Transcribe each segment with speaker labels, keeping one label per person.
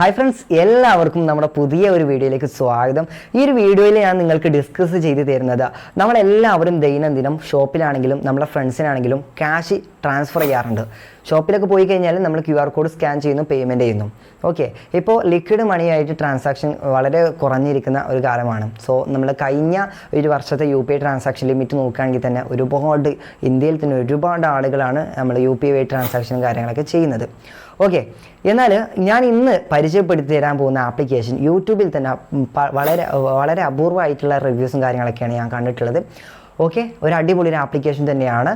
Speaker 1: Hi friends, എല്ലാവർക്കും നമ്മുടെ പുതിയ ഒരു വീഡിയോയിലേക്ക് സ്വാഗതം. ഈ ഒരു വീഡിയോയിൽ ഞാൻ നിങ്ങൾക്ക് ഡിസ്കസ് ചെയ്ത് തരുന്നത് നമ്മളെല്ലാവരും ദൈനംദിനം ഷോപ്പിലാണെങ്കിലും നമ്മുടെ ഫ്രണ്ട്സിനാണെങ്കിലും ക്യാഷ് ട്രാൻസ്ഫർ ചെയ്യാറുണ്ട്. ഷോപ്പിലൊക്കെ പോയി കഴിഞ്ഞാൽ നമ്മൾ QR കോഡ് സ്കാൻ ചെയ്യുന്നു, പേയ്മെൻറ്റ് ചെയ്യുന്നു. ഓക്കെ, ഇപ്പോൾ ലിക്വിഡ് മണിയായിട്ട് ട്രാൻസാക്ഷൻ വളരെ കുറഞ്ഞിരിക്കുന്ന ഒരു കാലമാണ്. സോ നമ്മൾ കഴിഞ്ഞ ഒരു വർഷത്തെ UPI ട്രാൻസാക്ഷൻ ലിമിറ്റ് നോക്കുകയാണെങ്കിൽ തന്നെ ഒരുപാട് ഇന്ത്യയിൽ തന്നെ ഒരുപാട് ആളുകളാണ് നമ്മൾ UPI വഴി ട്രാൻസാക്ഷനും കാര്യങ്ങളൊക്കെ ചെയ്യുന്നത്. ഓക്കെ, എന്നാൽ ഞാൻ ഇന്ന് പരിചയപ്പെടുത്തി തരാൻ പോകുന്ന ആപ്ലിക്കേഷൻ യൂട്യൂബിൽ തന്നെ വളരെ വളരെ അപൂർവമായിട്ടുള്ള റിവ്യൂസും കാര്യങ്ങളൊക്കെയാണ് ഞാൻ കണ്ടിട്ടുള്ളത്. ഓക്കെ, ഒരു അടിപൊളി ഒരു ആപ്ലിക്കേഷൻ തന്നെയാണ്.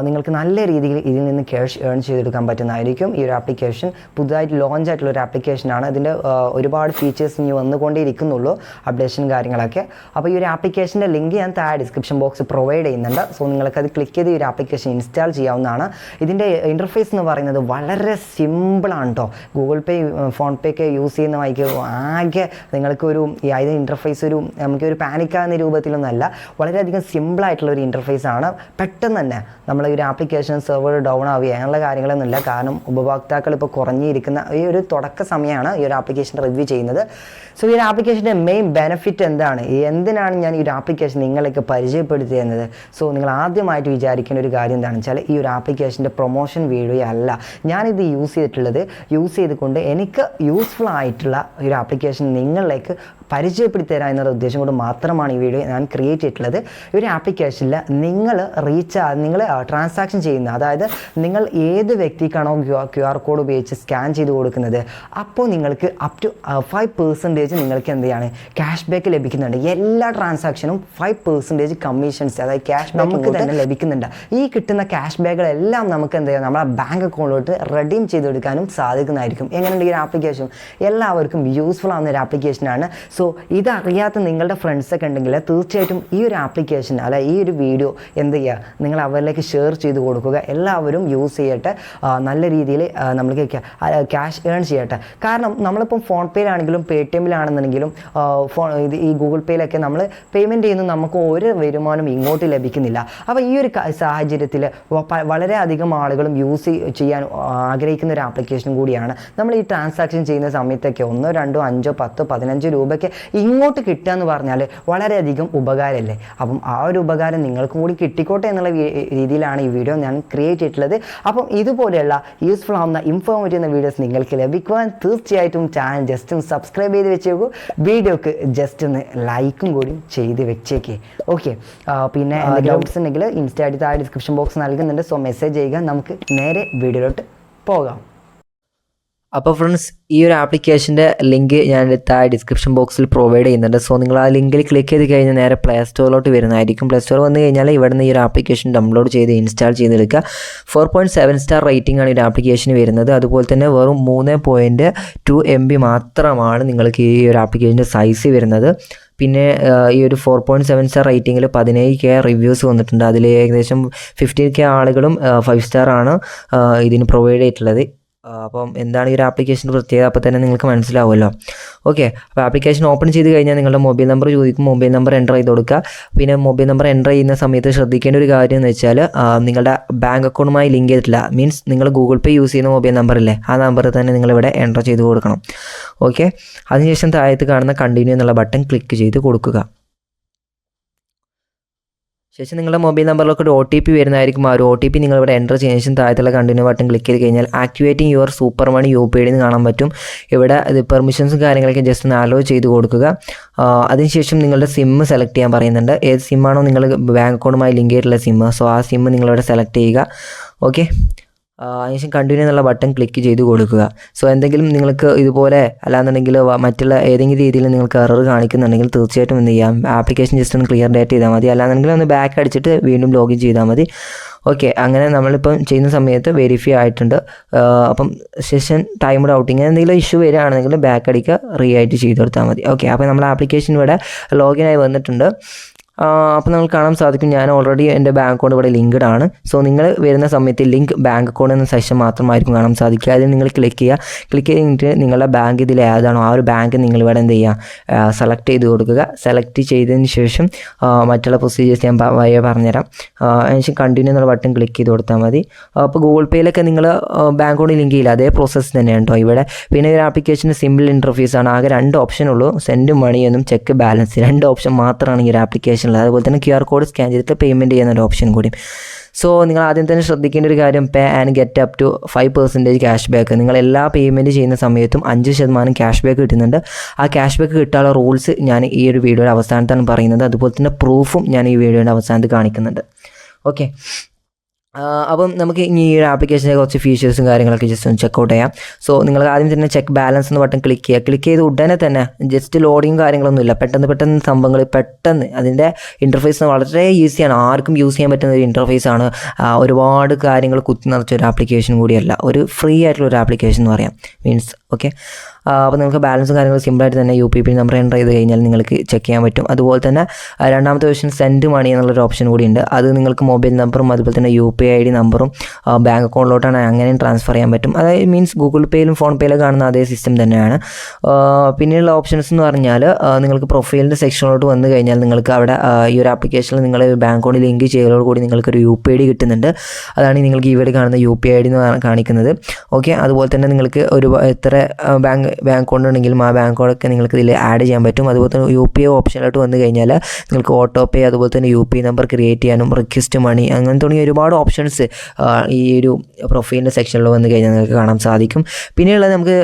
Speaker 1: നിങ്ങൾക്ക് നല്ല രീതിയിൽ ഇതിൽ നിന്ന് ക്യാഷ് ഏൺ ചെയ്തെടുക്കാൻ പറ്റുന്നതായിരിക്കും. ഈ ഒരു ആപ്ലിക്കേഷൻ പുതുതായിട്ട് ലോഞ്ച് ആയിട്ടുള്ള ഒരു ആപ്ലിക്കേഷനാണ്. ഇതിൻ്റെ ഒരുപാട് ഫീച്ചേഴ്സ് ഇനി വന്നുകൊണ്ടേയിരിക്കുന്നുള്ളൂ, അപ്ഡേഷനും കാര്യങ്ങളൊക്കെ. അപ്പോൾ ഈ ഒരു ആപ്ലിക്കേഷൻ്റെ ലിങ്ക് ഞാൻ താഴെ ഡിസ്ക്രിപ്ഷൻ ബോക്സ് പ്രൊവൈഡ് ചെയ്യുന്നുണ്ട്. സോ നിങ്ങൾക്കത് ക്ലിക്ക് ചെയ്ത് ഈ ഒരു ആപ്ലിക്കേഷൻ ഇൻസ്റ്റാൾ ചെയ്യാവുന്നതാണ്. ഇതിൻ്റെ ഇൻ്റർഫേസ് എന്ന് പറയുന്നത് വളരെ സിമ്പിളാണ് കേട്ടോ. ഗൂഗിൾ പേ, ഫോൺ പേ ഒക്കെ യൂസ് ചെയ്യുന്ന വഴിക്ക് ആകെ നിങ്ങൾക്കൊരു അതിൻ്റെ ഇൻ്റർഫേസ് ഒരു നമുക്കൊരു പാനിക്കാകുന്ന രൂപത്തിലൊന്നുമല്ല, വളരെയധികം സിമ്പിളായിട്ടുള്ള ഒരു ഇൻ്റർഫേസ് ആണ്. പെട്ടെന്ന് തന്നെ നമ്മൾ ഈ ഒരു ആപ്ലിക്കേഷൻ സെർവർ ഡൗൺ ആവുക അങ്ങനെയുള്ള കാര്യങ്ങളൊന്നുമില്ല. കാരണം ഉപഭോക്താക്കൾ ഇപ്പോൾ കുറഞ്ഞിരിക്കുന്ന ഈ ഒരു തുടക്ക സമയമാണ് ഈ ഒരു ആപ്ലിക്കേഷൻ റിവ്യൂ ചെയ്യുന്നത്. സോ ഈ ഒരു ആപ്ലിക്കേഷൻ്റെ മെയിൻ ബെനിഫിറ്റ് എന്തിനാണ് ഞാൻ ഈ ഒരു ആപ്ലിക്കേഷൻ നിങ്ങൾക്ക് പരിചയപ്പെടുത്തി തരുന്നത്? സോ നിങ്ങൾ ആദ്യമായിട്ട് വിചാരിക്കേണ്ട ഒരു കാര്യം എന്താണെന്ന് വെച്ചാൽ, ഈ ഒരു ആപ്ലിക്കേഷൻ്റെ പ്രൊമോഷൻ വീഡിയോ അല്ല ഞാനിത് യൂസ് ചെയ്തുകൊണ്ട് എനിക്ക് യൂസ്ഫുൾ ആയിട്ടുള്ള ഒരു ആപ്ലിക്കേഷൻ നിങ്ങളിലേക്ക് പരിചയപ്പെടുത്തി തരാം എന്നുള്ള ഉദ്ദേശം കൊണ്ട് മാത്രമാണ് ഈ വീഡിയോ ഞാൻ ക്രിയേറ്റ് ചെയ്തിട്ടുള്ളത്. ഈ ഒരു ആപ്ലിക്കേഷനിൽ നിങ്ങൾ ട്രാൻസാക്ഷൻ ചെയ്യുന്ന, അതായത് നിങ്ങൾ ഏത് വ്യക്തിക്കാണോ QR കോഡ് ഉപയോഗിച്ച് സ്കാൻ ചെയ്ത് കൊടുക്കുന്നത്, അപ്പോൾ നിങ്ങൾക്ക് അപ് ടു 5% നിങ്ങൾക്ക് എന്ത് ചെയ്യാണ് ക്യാഷ് ബാക്ക് ലഭിക്കുന്നുണ്ട്. എല്ലാ ട്രാൻസാക്ഷനും 5% കമ്മീഷൻസ്, അതായത് ക്യാഷ് നമുക്ക് തന്നെ ലഭിക്കുന്നുണ്ട്. ഈ കിട്ടുന്ന ക്യാഷ് ബാക്കുകളെല്ലാം നമുക്ക് എന്ത് ചെയ്യാം, നമ്മുടെ ബാങ്ക് അക്കൗണ്ടിലോട്ട് റെഡീം ചെയ്തെടുക്കാനും സാധിക്കുന്നതായിരിക്കും. എങ്ങനെയുണ്ട് ഈ ഒരു ആപ്ലിക്കേഷൻ? എല്ലാവർക്കും യൂസ്ഫുൾ ആവുന്ന ഒരു ആപ്ലിക്കേഷനാണ്. സോ ഇതറിയാത്ത നിങ്ങളുടെ ഫ്രണ്ട്സൊക്കെ ഉണ്ടെങ്കിൽ തീർച്ചയായിട്ടും ഈ ഒരു ആപ്ലിക്കേഷൻ ഈ ഒരു വീഡിയോ എന്ത് ചെയ്യുക, നിങ്ങൾ അവരിലേക്ക് ഷെയർ ചെയ്ത് കൊടുക്കുക. എല്ലാവരും യൂസ് ചെയ്യട്ടെ, നല്ല രീതിയിൽ നമ്മൾക്ക് ക്യാഷ് ഏൺ ചെയ്യട്ടെ. കാരണം നമ്മളിപ്പം ഫോൺ പേയിലാണെങ്കിലും പേടിഎമ്മിലാണെന്നുണ്ടെങ്കിലും ഈ ഗൂഗിൾ പേയിലൊക്കെ നമ്മൾ പേയ്മെൻറ്റ് ചെയ്യുന്നു, നമുക്ക് ഒരു വരുമാനം ഇങ്ങോട്ട് ലഭിക്കുന്നില്ല. അപ്പോൾ ഈ ഒരു സാഹചര്യത്തിൽ വളരെയധികം ആളുകളും യൂസ് ചെയ്യാൻ ആഗ്രഹിക്കുന്ന ഒരു ആപ്ലിക്കേഷൻ കൂടിയാണ്. നമ്മൾ ഈ ട്രാൻസാക്ഷൻ ചെയ്യുന്ന സമയത്തൊക്കെ 1, 2, 5, 10, 15 രൂപയ്ക്ക് ഇങ്ങോട്ട് കിട്ടുക എന്ന് പറഞ്ഞാൽ വളരെയധികം ഉപകാരമല്ലേ? അപ്പം ആ ഒരു ഉപകാരം നിങ്ങൾക്കും കൂടി കിട്ടിക്കോട്ടെ എന്നുള്ള രീതിയിലാണ് ഈ വീഡിയോ ഞാൻ ക്രിയേറ്റ് ചെയ്തിട്ടുള്ളത്. അപ്പം ഇതുപോലെയുള്ള യൂസ്ഫുൾ ആവുന്ന ഇൻഫോർമേറ്റീവ് വീഡിയോസ് നിങ്ങൾക്ക് ലഭിക്കുവാൻ തീർച്ചയായിട്ടും ചാനൽ ജസ്റ്റ് ഒന്ന് സബ്സ്ക്രൈബ് ചെയ്ത് വെച്ചേക്കൂ. വീഡിയോക്ക് ജസ്റ്റ് ഒന്ന് ലൈക്കും കൂടി ചെയ്ത് വെച്ചേക്കേ. ഓക്കെ, പിന്നെ ഡൗട്ട്സ് ഉണ്ടെങ്കിൽ ഇൻസ്റ്റാഗ്രാമിൽ താഴെ ഡിസ്ക്രിപ്ഷൻ ബോക്സ് നൽകുന്നുണ്ട്. സോ മെസ്സേജ് ചെയ്യുക. നമുക്ക് നേരെ വീഡിയോയിലോട്ട് പോകാം.
Speaker 2: അപ്പോൾ ഫ്രണ്ട്സ്, ഈ ഒരു ആപ്ലിക്കേഷൻ്റെ ലിങ്ക് ഞാൻ താഴെ ഡിസ്ക്രിപ്ഷൻ ബോക്സിൽ പ്രൊവൈഡ് ചെയ്യുന്നുണ്ട്. സോ നിങ്ങൾ ആ ലിങ്കിൽ ക്ലിക്ക് ചെയ്ത് കഴിഞ്ഞാൽ നേരെ പ്ലേ സ്റ്റോറിലോട്ട് വരുന്നതായിരിക്കും. പ്ലേ സ്റ്റോർ വന്നു കഴിഞ്ഞാൽ ഇവിടെ നിന്ന് ഈ ഒരു ആപ്ലിക്കേഷൻ ഡൗൺലോഡ് ചെയ്ത് ഇൻസ്റ്റാൾ ചെയ്തെടുക്കുക. 4.7 സ്റ്റാർ റേറ്റിംഗ് ആണ് ഈ ഒരു ആപ്ലിക്കേഷന് വരുന്നത്. അതുപോലെ തന്നെ വെറും 3.2 MB മാത്രമാണ് നിങ്ങൾക്ക് ഈ ഒരു ആപ്ലിക്കേഷൻ്റെ സൈസ് വരുന്നത്. പിന്നെ ഈ ഒരു 4.7 സ്റ്റാർ റേറ്റിങ്ങിൽ 17K റിവ്യൂസ് വന്നിട്ടുണ്ട്. അതിൽ ഏകദേശം 15K ആളുകളും 5 സ്റ്റാർ ആണ് ഇതിന് പ്രൊവൈഡ് ചെയ്തിട്ടുള്ളത്. അപ്പം എന്താണ് ഈ ഒരു ആപ്ലിക്കേഷൻ്റെ പ്രത്യേകത അപ്പോൾ തന്നെ നിങ്ങൾക്ക് മനസ്സിലാവുമല്ലോ. ഓക്കെ, അപ്പോൾ ആപ്ലിക്കേഷൻ ഓപ്പൺ ചെയ്ത് കഴിഞ്ഞാൽ നിങ്ങളുടെ മൊബൈൽ നമ്പർ ചോദിക്കും. മൊബൈൽ നമ്പർ എൻ്റർ ചെയ്ത് കൊടുക്കുക. പിന്നെ മൊബൈൽ നമ്പർ എൻ്റർ ചെയ്യുന്ന സമയത്ത് ശ്രദ്ധിക്കേണ്ട ഒരു കാര്യം എന്ന് വെച്ചാൽ, നിങ്ങളുടെ ബാങ്ക് അക്കൗണ്ടുമായി ലിങ്ക് ചെയ്തിട്ടില്ല, മീൻസ് നിങ്ങൾ ഗൂഗിൾ പേ യൂസ് ചെയ്യുന്ന മൊബൈൽ നമ്പറില്ലേ, ആ നമ്പർ തന്നെ നിങ്ങളിവിടെ എൻ്റർ ചെയ്ത് കൊടുക്കണം. ഓക്കെ, അതിനുശേഷം താഴത്ത് കാണുന്ന കണ്ടിന്യൂ എന്നുള്ള ബട്ടൺ ക്ലിക്ക് ചെയ്ത് കൊടുക്കുക. ശേഷം നിങ്ങളുടെ മൊബൈൽ നമ്പറിലൊക്കെ ഒരു OTP വരുന്നതായിരിക്കും. ആ ഒരു OTP നിങ്ങളിവിടെ എൻ്റർ ചെയ്യുന്ന ശേഷം താഴത്തുള്ള കണ്ടിന്യൂ ബട്ടൺ ക്ലിക്ക് ചെയ്ത് കഴിഞ്ഞാൽ activating your super money UPI എന്ന് കാണാൻ പറ്റും. ഇവിടെ ഇത് പെർമിഷൻസും കാര്യങ്ങളൊക്കെ ജസ്റ്റ് ഒന്ന് അലോ ചെയ്ത് കൊടുക്കുക. അതിനുശേഷം നിങ്ങളുടെ സിം സെലക്ട് ചെയ്യാൻ പറയുന്നുണ്ട്. ഏത് സിമ്മാണോ നിങ്ങൾ ബാങ്ക് അക്കൗണ്ടുമായി ലിങ്ക് ചെയ്തിട്ടുള്ള സിം, സോ ആ സിം നിങ്ങളിവിടെ സെലക്ട് ചെയ്യുക. ഓക്കെ, അതിനുശേഷം കണ്ടിന്യൂ എന്നുള്ള ബട്ടൺ ക്ലിക്ക് ചെയ്ത് കൊടുക്കുക. സോ എന്തെങ്കിലും നിങ്ങൾക്ക് ഇതുപോലെ അല്ലാന്നുണ്ടെങ്കിൽ മറ്റുള്ള ഏതെങ്കിലും രീതിയിൽ നിങ്ങൾക്ക് എറർ കാണിക്കുന്നുണ്ടെങ്കിൽ തീർച്ചയായിട്ടും എന്ത് ചെയ്യാം, ആപ്ലിക്കേഷൻ ജസ്റ്റ് ഒന്ന് ക്ലിയർ ഡേറ്റ് ചെയ്താൽ മതി. അല്ലാന്നുണ്ടെങ്കിൽ ഒന്ന് ബാക്ക് അടിച്ചിട്ട് വീണ്ടും ലോഗിൻ ചെയ്താൽ മതി. ഓക്കെ, അങ്ങനെ നമ്മളിപ്പം ചെയ്യുന്ന സമയത്ത് വെരിഫൈ ആയിട്ടുണ്ട്. അപ്പം സെഷൻ ടൈംഡ് ഔട്ടിങ് എന്തെങ്കിലും ഇഷ്യൂ വരികയാണെങ്കിൽ ബാക്ക് അടിക്കുക, റീ ആയിട്ട് ചെയ്ത് കൊടുത്താൽ മതി. ഓക്കെ, അപ്പോൾ നമ്മൾ ആപ്ലിക്കേഷൻ ഇവിടെ ലോഗിൻ ആയി വന്നിട്ടുണ്ട്. അപ്പോൾ നിങ്ങൾക്ക് കാണാൻ സാധിക്കും ഞാൻ ഓൾറെഡി എൻ്റെ ബാങ്ക് അക്കൗണ്ട് ഇവിടെ ലിങ്ക്ഡ് ആണ്. സോ നിങ്ങൾ വരുന്ന സമയത്ത് ലിങ്ക് ബാങ്ക് അക്കൗണ്ട് എന്ന സെക്ഷൻ മാത്രമായിരിക്കും കാണാൻ സാധിക്കുക. അതിൽ നിങ്ങൾ ക്ലിക്ക് ചെയ്തിട്ട് നിങ്ങളുടെ ബാങ്ക് ഇതിൽ ഏതാണോ ആ ഒരു ബാങ്ക് നിങ്ങൾ ഇവിടെ എന്ത് ചെയ്യുക, സെലക്ട് ചെയ്ത് കൊടുക്കുക. സെലക്ട് ചെയ്തതിന് ശേഷം മറ്റുള്ള പ്രൊസീജിയേഴ്സ് ഞാൻ വഴിയെ പറഞ്ഞുതരാം. അതിനുശേഷം കണ്ടിന്യൂ എന്നുള്ള ബട്ടൺ ക്ലിക്ക് ചെയ്ത് കൊടുത്താൽ മതി. അപ്പോൾ ഗൂഗിൾ പേയിലൊക്കെ നിങ്ങൾ ബാങ്ക് അക്കൗണ്ട് ലിങ്ക് ചെയ്യില്ല, അതേ പ്രോസസ്സ് തന്നെയാണ് കേട്ടോ ഇവിടെ. പിന്നെ ഒരു ആപ്ലിക്കേഷന് സിമ്പിൾ ഇൻ്റർഫേസ് ആണ്. ആകെ 2 ഓപ്ഷൻ ഉള്ളൂ, സെൻഡ് മണി എന്നും ചെക്ക് ബാലൻസ്. 2 ഓപ്ഷൻ മാത്രമാണ് ഈ ഒരു ആപ്ലിക്കേഷനിൽ. അതുപോലെ തന്നെ QR കോഡ് സ്കാൻ ചെയ്തിട്ട് പേയ്മെൻറ്റ് ചെയ്യുന്ന ഒരു ഓപ്ഷൻ കൂടി. സോ നിങ്ങൾ ആദ്യം തന്നെ ശ്രദ്ധിക്കേണ്ട ഒരു കാര്യം, pay and get up to 5% cash back. നിങ്ങൾ എല്ലാ പേയ്മെൻറ്റ് ചെയ്യുന്ന സമയത്തും 5% ക്യാഷ് ബാക്ക് കിട്ടുന്നുണ്ട്. ആ ക്യാഷ് ബാക്ക് കിട്ടാനുള്ള റൂൾസ് ഞാൻ ഈ ഒരു വീഡിയോയുടെ അവസാനത്താണ് പറയുന്നത്. അതുപോലെ തന്നെ പ്രൂഫും ഞാൻ ഈ വീഡിയോയുടെ അവസാനത്ത് കാണിക്കുന്നുണ്ട്. ഓക്കെ, അപ്പം നമുക്ക് ഇനി ഈ ഒരു ആപ്ലിക്കേഷൻ്റെ കുറച്ച് ഫീച്ചേഴ്സും കാര്യങ്ങളൊക്കെ ജസ്റ്റ് ഒന്ന് ചെക്കൗട്ട് ചെയ്യാം. സോ നിങ്ങൾ ആദ്യം തന്നെ ചെക്ക് ബാലൻസ് എന്ന് ബട്ടൺ ക്ലിക്ക് ചെയ്ത് ഉടനെ തന്നെ ജസ്റ്റ് ലോഡിങ് കാര്യങ്ങളൊന്നുമില്ല, പെട്ടെന്ന് സംഭവങ്ങൾ പെട്ടെന്ന് അതിൻ്റെ ഇൻ്റർഫേസ് വളരെ ഈസിയാണ്, ആർക്കും യൂസ് ചെയ്യാൻ പറ്റുന്ന ഒരു ഇൻ്റർഫേസ് ആണ്. ഒരുപാട് കാര്യങ്ങൾ കുത്തി നിറച്ച ഒരു ആപ്ലിക്കേഷൻ കൂടിയല്ല, ഒരു ഫ്രീ ആയിട്ടുള്ള ഒരു ആപ്ലിക്കേഷൻ എന്ന് പറയാം. മീൻസ് ഓക്കെ, അപ്പോൾ നിങ്ങൾക്ക് ബാലൻസും കാര്യങ്ങളും സിമ്പിളായിട്ട് തന്നെ UPP നമ്പർ എൻ്റർ ചെയ്ത് കഴിഞ്ഞാൽ നിങ്ങൾക്ക് ചെക്ക് ചെയ്യാൻ പറ്റും. അതുപോലെ തന്നെ രണ്ടാമത്തെ ഓപ്ഷൻ സെൻഡ് മണി എന്നുള്ളൊരു ഓപ്ഷൻ കൂടിയുണ്ട്. അത് നിങ്ങൾക്ക് മൊബൈൽ നമ്പറും അതുപോലെ തന്നെ UPI ID നമ്പറും ബാങ്ക് അക്കൗണ്ടിലോട്ടാണ് അങ്ങനെയും ട്രാൻസ്ഫർ ചെയ്യാൻ പറ്റും. അതായത് മീൻസ് ഗൂഗിൾ പേയിലും ഫോൺ പേയിലും കാണുന്ന അതേ സിസ്റ്റം തന്നെയാണ്. പിന്നെയുള്ള ഓപ്ഷൻസ് എന്ന് പറഞ്ഞാൽ നിങ്ങൾക്ക് പ്രൊഫൈലിൻ്റെ സെക്ഷനിലോട്ട് വന്നു കഴിഞ്ഞാൽ നിങ്ങൾക്ക് അവിടെ ഈ ഒരു ആപ്ലിക്കേഷനിൽ നിങ്ങൾ ബാങ്ക് അക്കൗണ്ട് ലിങ്ക് ചെയ്തതോടുകൂടി നിങ്ങൾക്കൊരു UPI ID കിട്ടുന്നുണ്ട്. അതാണ് നിങ്ങൾക്ക് ഇവിടെ കാണുന്ന UPI ID എന്ന് കാണിക്കുന്നത്. ഓക്കെ, അതുപോലെ തന്നെ നിങ്ങൾക്ക് ഒരു എത്ര ബാങ്ക് അക്കൗണ്ട് ഉണ്ടെങ്കിലും ആ ബാങ്ക് അക്കൗണ്ടൊക്കെ നിങ്ങൾക്ക് ഇതിൽ ആഡ് ചെയ്യാൻ പറ്റും. അതുപോലെ തന്നെ UPI ഓപ്ഷനിലോട്ട് വന്നു കഴിഞ്ഞാൽ നിങ്ങൾക്ക് ഓട്ടോ പേ, അതുപോലെ തന്നെ UPI നമ്പർ ക്രിയേറ്റ് ചെയ്യാനും റിക്വസ്റ്റ് മണി അങ്ങനെ തുടങ്ങിയ ഒരുപാട് ഓപ്ഷൻസ് ഈ ഒരു പ്രൊഫൈലിൻ്റെ സെക്ഷനിൽ വന്നു കഴിഞ്ഞാൽ നിങ്ങൾക്ക് കാണാൻ സാധിക്കും. പിന്നെയുള്ളത് നമുക്ക്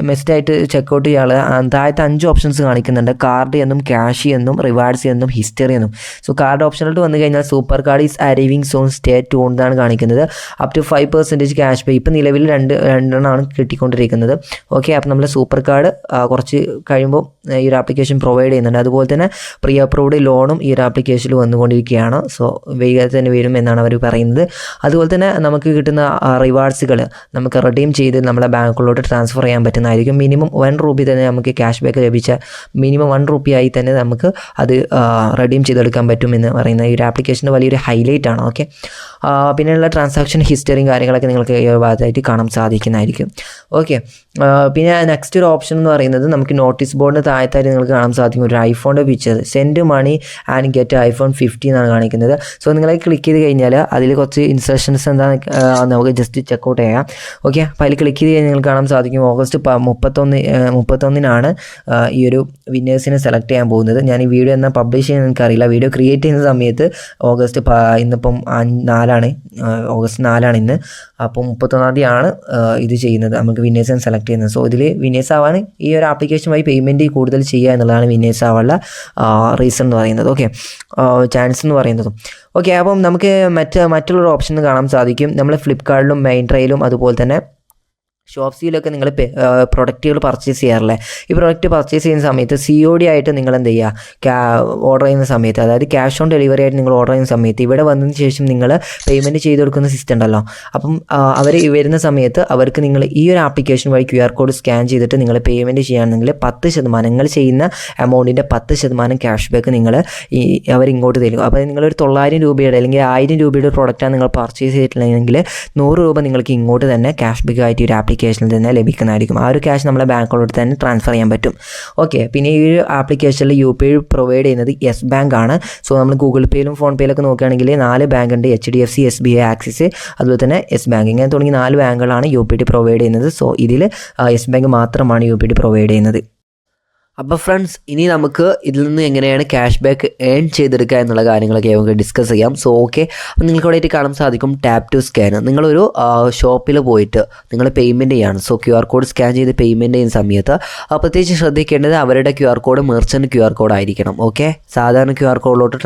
Speaker 2: ബെസ്റ്റായിട്ട് ചെക്കൗട്ട് ചെയ്യാനുള്ള താഴത്തെ 5 ഓപ്ഷൻസ് കാണിക്കുന്നുണ്ട്. കാർഡ് എന്നും, ക്യാഷ് എന്നും, റിവാർഡ്സ് എന്നും, ഹിസ്റ്ററി എന്നും. സോ കാർഡ് ഓപ്ഷനിലോട്ട് വന്നു കഴിഞ്ഞാൽ super card is arriving soon stay tune എന്നാണ് കാണിക്കുന്നത്. Up to 5% cash pay. ഇപ്പം നിലവിൽ രണ്ടെണ്ണമാണ് കിട്ടിക്കൊണ്ടിരിക്കുന്നത്. ഓക്കെ, അപ്പോൾ നമ്മൾ സൂപ്പർ കാർഡ് കുറച്ച് കഴിയുമ്പോൾ ഈ ഒരു ആപ്ലിക്കേഷൻ പ്രൊവൈഡ് ചെയ്യുന്നുണ്ട്. അതുപോലെ തന്നെ പ്രീ അപ്രൂവ്ഡ് ലോണും ഈ ഒരു ആപ്ലിക്കേഷനിൽ വന്നുകൊണ്ടിരിക്കുകയാണ്. സോ വേഗത്തിൽ തന്നെ വരും എന്നാണ് അവർ പറയുന്നത്. അതുപോലെ തന്നെ നമുക്ക് കിട്ടുന്ന റിവാർഡ്സുകൾ നമുക്ക് റിഡീം ചെയ്ത് നമ്മുടെ ബാങ്കുകളിലോട്ട് ട്രാൻസ്ഫർ ചെയ്യാൻ പറ്റുന്നതായിരിക്കും. മിനിമം 1 രൂപ തന്നെ നമുക്ക് ക്യാഷ് ബാക്ക് ലഭിച്ച മിനിമം 1 രൂപയായി തന്നെ നമുക്ക് അത് റിഡീം ചെയ്തെടുക്കാൻ പറ്റുമെന്ന് പറയുന്ന ഈ ഒരു ആപ്ലിക്കേഷൻ്റെ വലിയൊരു ഹൈലൈറ്റ് ആണ്. ഓക്കെ, പിന്നെയുള്ള ട്രാൻസാക്ഷൻ ഹിസ്റ്ററിയും കാര്യങ്ങളൊക്കെ നിങ്ങൾക്ക് ഈ ഭാഗത്തായിട്ട് കാണാൻ സാധിക്കുന്നതായിരിക്കും. ഓക്കെ, പിന്നെ നെക്സ്റ്റ് ഒരു ഓപ്ഷൻ എന്ന് പറയുന്നത് നമുക്ക് നോട്ടീസ് ബോർഡിന് താഴത്തായിട്ട് നിങ്ങൾക്ക് കാണാൻ സാധിക്കും ഒരു ഐഫോണിൻ്റെ picture, send money and get iPhone 15 എന്നാണ് കാണിക്കുന്നത്. സോ നിങ്ങൾ ക്ലിക്ക് ചെയ്ത് കഴിഞ്ഞാൽ അതിൽ കുറച്ച് ഇൻസ്ട്രക്ഷൻസ് എന്താണ് നമുക്ക് ജസ്റ്റ് ചെക്കൗട്ട് ചെയ്യാം. ഓക്കെ, അപ്പോൾ അതിൽ ക്ലിക്ക് ചെയ്ത് കഴിഞ്ഞാൽ നിങ്ങൾക്ക് കാണാൻ സാധിക്കും ഓഗസ്റ്റ് 31-നാണ് ഈ ഒരു വിന്നേഴ്സിനെ സെലക്ട് ചെയ്യാൻ പോകുന്നത്. ഞാൻ ഈ വീഡിയോ എന്നാൽ പബ്ലിഷ് ചെയ്യുന്നത് എനിക്കറിയില്ല. വീഡിയോ ക്രിയേറ്റ് ചെയ്യുന്ന സമയത്ത് ഇന്നിപ്പം 4 ഓഗസ്റ്റ് 4 ഇന്ന്. അപ്പോൾ 31-ാം തീയതിയാണ് ഇത് ചെയ്യുന്നത്, നമുക്ക് വിന്നേഴ്സിനെ സെലക്ട് ചെയ്യുന്നത്. സോ ഇതിൽ വിന്നേഴ്സ് ആവാൻ ഈ ഒരു ആപ്ലിക്കേഷൻ വഴി പേയ്മെൻറ്റ് കൂടുതൽ ചെയ്യുക എന്നുള്ളതാണ് വിന്നേഴ്സ് ആവാനുള്ള റീസൺ എന്ന് പറയുന്നത്. ഓക്കെ, ചാൻസ് എന്ന് പറയുന്നതും. ഓക്കെ, അപ്പം നമുക്ക് മറ്റുള്ളൊരു ഓപ്ഷൻ കാണാൻ സാധിക്കും. നമ്മൾ ഫ്ലിപ്കാർട്ടിലും മൈൻട്രയിലും അതുപോലെ തന്നെ ഷോപ്സിയിലൊക്കെ നിങ്ങൾ പ്രൊഡക്റ്റുകൾ പർച്ചേസ് ചെയ്യാറില്ലേ? ഈ പ്രൊഡക്റ്റ് പർച്ചേസ് ചെയ്യുന്ന സമയത്ത് COD ആയിട്ട് നിങ്ങൾ എന്ത് ചെയ്യുക, ഓർഡർ ചെയ്യുന്ന സമയത്ത്, അതായത് ക്യാഷ് ഓൺ ഡെലിവറി ആയിട്ട് നിങ്ങൾ ഓർഡർ ചെയ്യുന്ന സമയത്ത് ഇവിടെ വന്നതിന് ശേഷം നിങ്ങൾ പേയ്മെൻറ്റ് ചെയ്ത് കൊടുക്കുന്ന സിസ്റ്റം ഉണ്ടല്ലോ. അപ്പം അവർ വരുന്ന സമയത്ത് അവർക്ക് നിങ്ങൾ ഈ ഒരു ആപ്ലിക്കേഷൻ വഴി QR കോഡ് സ്കാൻ ചെയ്തിട്ട് നിങ്ങൾ പേയ്മെൻറ്റ് ചെയ്യുകയാണെങ്കിൽ 10% നിങ്ങൾ ചെയ്യുന്ന എമൗണ്ടിൻ്റെ 10% ക്യാഷ് ബാക്ക് അവരിങ്ങോട്ട് തരും. അപ്പോൾ നിങ്ങളൊരു 900 രൂപയുടെ അല്ലെങ്കിൽ 1000 രൂപയുടെ പ്രൊഡക്റ്റാണ് നിങ്ങൾ പർച്ചേസ് ചെയ്തിട്ടുണ്ടെങ്കിൽ 100 രൂപ നിങ്ങൾക്ക് ഇങ്ങോട്ട് തന്നെ ക്യാഷ് ബാക്ക് ആയിട്ട് ഒരു ആപ്ലിക്കേഷനിൽ തന്നെ ലഭിക്കുന്നതായിരിക്കും. ആ ഒരു ക്യാഷ് നമ്മളെ ബാങ്കിലോട്ട് തന്നെ ട്രാൻസ്ഫർ ചെയ്യാൻ പറ്റും. ഓക്കെ, പിന്നെ ഈ ഒരു ആപ്ലിക്കേഷനിൽ UPI പ്രൊവൈഡ് ചെയ്യുന്നത് യെസ് ബാങ്ക് ആണ്. സോ നമ്മൾ ഗൂഗിൾ പേയിലും ഫോൺ പേയിലൊക്കെ നോക്കുകയാണെങ്കിൽ 4 ബാങ്ക് ഉണ്ട്, HDFC, SBI, ആക്സിസ്, അതുപോലെ തന്നെ യെസ് ബാങ്ക്. ഇങ്ങനെ തുടങ്ങി 4 ബാങ്കുകളാണ് UPI പ്രൊവൈഡ് ചെയ്യുന്നത്. സോ ഇതിൽ യെസ് ബാങ്ക് മാത്രമാണ് UPI പ്രൊവൈഡ് ചെയ്യുന്നത്. അപ്പോൾ ഫ്രണ്ട്സ്, ഇനി നമുക്ക് ഇതിൽ നിന്ന് എങ്ങനെയാണ് ക്യാഷ് ബാക്ക് ഏൺ ചെയ്തെടുക്കുക എന്നുള്ള കാര്യങ്ങളൊക്കെ നമുക്ക് ഡിസ്കസ് ചെയ്യാം. സോ ഓക്കെ, അപ്പോൾ നിങ്ങൾക്ക് ഇവിടെ കാണാൻ സാധിക്കും ടാപ്പ് ടു സ്കാൻ. നിങ്ങളൊരു ഷോപ്പിൽ പോയിട്ട് നിങ്ങൾ പേയ്മെൻറ്റ് ചെയ്യാണ്. സോ QR കോഡ് സ്കാൻ ചെയ്ത് പേയ്മെൻറ്റ് ചെയ്യുന്ന സമയത്ത് പ്രത്യേകിച്ച് ശ്രദ്ധിക്കേണ്ടത് അവരുടെ QR code merchant QR code ആയിരിക്കണം. ഓക്കെ, സാധാരണ QR കോഡിലോട്ട്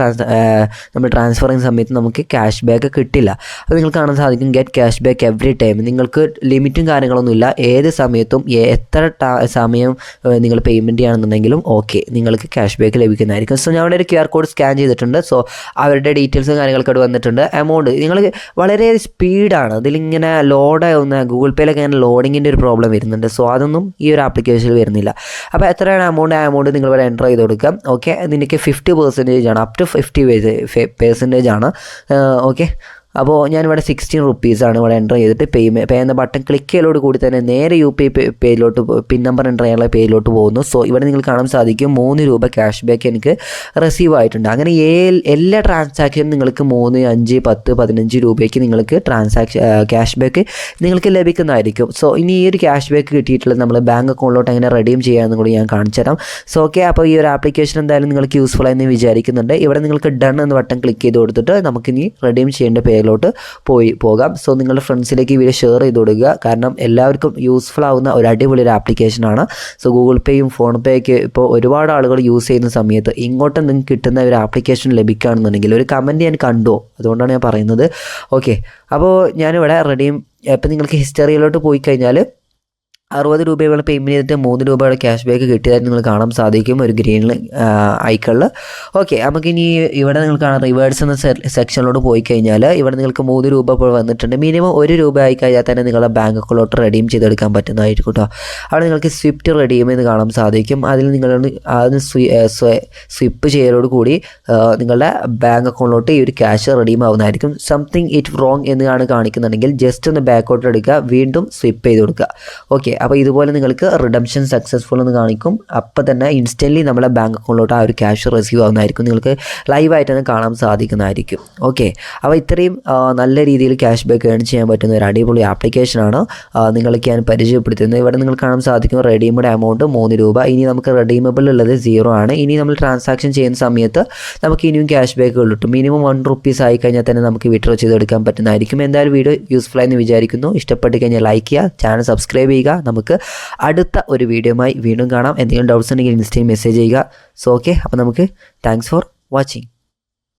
Speaker 2: നമ്മൾ ട്രാൻസ്ഫർ ചെയ്യുന്ന സമയത്ത് നമുക്ക് ക്യാഷ് ബാക്ക് കിട്ടില്ല. അപ്പോൾ നിങ്ങൾക്ക് കാണാൻ സാധിക്കും get cash back every time. നിങ്ങൾക്ക് ലിമിറ്റും കാര്യങ്ങളൊന്നുമില്ല, ഏത് സമയത്തും എത്ര സമയം നിങ്ങൾ പേയ്മെൻറ്റ് ചെയ്യണം ചെയ്യുകയാണെന്നുണ്ടെങ്കിലും ഓക്കെ നിങ്ങൾക്ക് ക്യാഷ് ബാക്ക് ലഭിക്കുന്നതായിരിക്കും. സോ ഞാൻ അവിടെ ഒരു QR കോഡ് സ്കാൻ ചെയ്തിട്ടുണ്ട്. സോ അവരുടെ ഡീറ്റെയിൽസും കാര്യങ്ങളൊക്കെ അവിടെ വന്നിട്ടുണ്ട്. എമൗണ്ട് നിങ്ങൾ വളരെ സ്പീഡാണ് ഇതിലിങ്ങനെ ലോഡാവുന്ന ഗൂഗിൾ പേയിലൊക്കെ ഇങ്ങനെ ലോഡിങ്ങിൻ്റെ ഒരു പ്രോബ്ലം വരുന്നുണ്ട്. സോ അതൊന്നും ഈ ഒരു ആപ്ലിക്കേഷനിൽ വരുന്നില്ല. അപ്പോൾ എത്രയാണ് എമൗണ്ട്, ആ എമൗണ്ട് നിങ്ങൾ ഇവിടെ എൻ്റർ ചെയ്ത് കൊടുക്കാം. ഓക്കെ, നിനക്ക് 50% ആണ്, അപ് ടു 50% ആണ്. ഓക്കെ, അപ്പോൾ ഞാനിവിടെ 16 റുപ്പീസാണ് ഇവിടെ എൻ്റർ ചെയ്തിട്ട് പേ എന്ന ബട്ടൺ ക്ലിക്ക് ചെയ്യലോട് കൂടി തന്നെ നേരെ UPI പേജിലോട്ട് പിൻ നമ്പർ എൻ്റർ ചെയ്യാനുള്ള പേജിലോട്ട് പോകുന്നു. സോ ഇവിടെ നിങ്ങൾ കാണാൻ സാധിക്കും 3 രൂപ ക്യാഷ് ബാക്ക് എനിക്ക് റിസീവ് ആയിട്ടുണ്ട്. അങ്ങനെ എല്ലാ ട്രാൻസാക്ഷനും നിങ്ങൾക്ക് 3, 5, 10, 15 രൂപയ്ക്ക് നിങ്ങൾക്ക് ക്യാഷ് ബാക്ക് നിങ്ങൾക്ക് ലഭിക്കുന്നതായിരിക്കും. സോ ഇനി ഈ ഒരു ക്യാഷ് ബാക്ക് കിട്ടിയിട്ടുള്ളത് നമ്മൾ ബാങ്ക് അക്കൗണ്ടിലോട്ട് എങ്ങനെ റെഡീം ചെയ്യാമെന്നും കൂടി ഞാൻ കാണിച്ചു തരാം. സോ ഓക്കെ, അപ്പോൾ ഈ ഒരു ആപ്ലിക്കേഷൻ എന്തായാലും നിങ്ങൾക്ക് യൂസ്ഫുൾ ആയെന്ന് വിചാരിക്കുന്നുണ്ട്. ഇവിടെ നിങ്ങൾക്ക് ഡൺ എന്ന ബട്ടൺ ക്ലിക്ക് ചെയ്ത് കൊടുത്തിട്ട് നമുക്കിനി റെഡീം ചെയ്യേണ്ട പേരിലോട്ട് പോകാം. സോ നിങ്ങളുടെ ഫ്രണ്ട്സിലേക്ക് ഈ വീഡിയോ ഷെയർ ചെയ്ത് കൊടുക്കുക. കാരണം എല്ലാവർക്കും യൂസ്ഫുൾ ആവുന്ന ഒരു അടിപൊളി ഒരു ആപ്ലിക്കേഷനാണ്. സോ ഗൂഗിൾ പേയും ഫോൺ പേയൊക്കെ ഇപ്പോൾ ഒരുപാട് ആളുകൾ യൂസ് ചെയ്യുന്ന സമയത്ത് ഇങ്ങോട്ട് നിങ്ങൾക്ക് കിട്ടുന്ന ഒരു ആപ്ലിക്കേഷൻ ലഭിക്കുകയാണെന്നുണ്ടെങ്കിൽ ഒരു കമൻറ്റ് ഞാൻ കണ്ടു, അതുകൊണ്ടാണ് ഞാൻ പറയുന്നത്. ഓക്കെ, അപ്പോൾ ഞാനിവിടെ റെഡീം ഇപ്പം നിങ്ങൾക്ക് ഹിസ്റ്ററിയിലോട്ട് പോയി കഴിഞ്ഞാൽ 60 രൂപയോളം പേയ്മെൻറ്റ് ചെയ്തിട്ട് 3 രൂപയുടെ ക്യാഷ് ബാക്ക് കിട്ടിയതായിട്ട് നിങ്ങൾ കാണാൻ സാധിക്കും ഒരു ഗ്രീൻ ഐക്കണിൽ. ഓക്കെ, നമുക്കിനി ഇവിടെ നിങ്ങൾ കാണാം റിവേഴ്സ് എന്ന സെക്ഷനിലോട്ട് പോയി കഴിഞ്ഞാൽ ഇവിടെ നിങ്ങൾക്ക് 3 രൂപ ഇപ്പോൾ വന്നിട്ടുണ്ട്. മിനിമം 1 രൂപ ആയി കഴിഞ്ഞാൽ തന്നെ നിങ്ങളുടെ ബാങ്ക് അക്കൗണ്ടിലോട്ട് റെഡീം ചെയ്തെടുക്കാൻ പറ്റുന്നതായിരിക്കും കേട്ടോ. അവിടെ നിങ്ങൾക്ക് സ്വിഫ്റ്റ് റെഡീം എന്ന് കാണാൻ സാധിക്കും. അതിൽ നിങ്ങൾ അതിന് സ്വിപ്പ് ചെയ്യലോട് കൂടി നിങ്ങളുടെ ബാങ്ക് അക്കൗണ്ടിലോട്ട് ഈ ഒരു ക്യാഷ് റെഡീം ആവുന്നതായിരിക്കും. സംതിങ് ഇറ്റ് റോങ് എന്നാണ് കാണിക്കുന്നുണ്ടെങ്കിൽ ജസ്റ്റ് ഒന്ന് ബാക്കോട്ട് എടുക്കുക, വീണ്ടും സ്വിപ്പ് ചെയ്ത് കൊടുക്കുക. ഓക്കെ, അപ്പോൾ ഇതുപോലെ നിങ്ങൾക്ക് റിഡംഷൻ സക്സസ്ഫുൾ എന്ന് കാണിക്കും. അപ്പോൾ തന്നെ ഇൻസ്റ്റൻ്റ്ലി നമ്മുടെ ബാങ്ക് അക്കൗണ്ടിലോട്ട് ആ ഒരു ക്യാഷ് റിസീവ് ആവുന്നതായിരിക്കും, നിങ്ങൾക്ക് ലൈവായിട്ട് തന്നെ കാണാൻ സാധിക്കുന്നതായിരിക്കും. ഓക്കെ, അപ്പോൾ ഇത്രയും നല്ല രീതിയിൽ ക്യാഷ് ബാക്ക് ഏൺ ചെയ്യാൻ പറ്റുന്ന ഒരു അടിപൊളി ആപ്ലിക്കേഷനാണ് നിങ്ങൾക്ക് ഞാൻ പരിചയപ്പെടുത്തുന്നത്. ഇവിടെ നിങ്ങൾ കാണാൻ സാധിക്കും റെഡീംഡ് എമൗണ്ട് 3 രൂപ. ഇനി നമുക്ക് റെഡീമബിൾ ഉള്ളത് 0 ആണ്. ഇനി നമ്മൾ ട്രാൻസാക്ഷൻ ചെയ്യുന്ന സമയത്ത് നമുക്ക് ഇനിയും ക്യാഷ് ബാക്കുകൾ കിട്ടും. മിനിമം 1 റുപ്പീസ് ആയി കഴിഞ്ഞാൽ തന്നെ നമുക്ക് വിഡ്രോ ചെയ്തെടുക്കാൻ പറ്റുന്നതായിരിക്കും. എന്തായാലും വീഡിയോ യൂസ്ഫുൾ ആയെന്ന് വിചാരിക്കുന്നു. ഇഷ്ടപ്പെട്ട് കഴിഞ്ഞാൽ ലൈക്ക് ചെയ്യുക, ചാനൽ സബ്സ്ക്രൈബ് ചെയ്യുക. നമുക്ക് അടുത്ത ഒരു വീഡിയോയുമായി വീണ്ടും കാണാം. എന്തെങ്കിലും ഡൗട്ട്സ് ഉണ്ടെങ്കിൽ ഇൻസ്റ്റയിൽ മെസ്സേജ് ചെയ്യുക. സോ ഓക്കെ, അപ്പോൾ നമുക്ക് താങ്ക്സ് ഫോർ വാച്ചിങ്.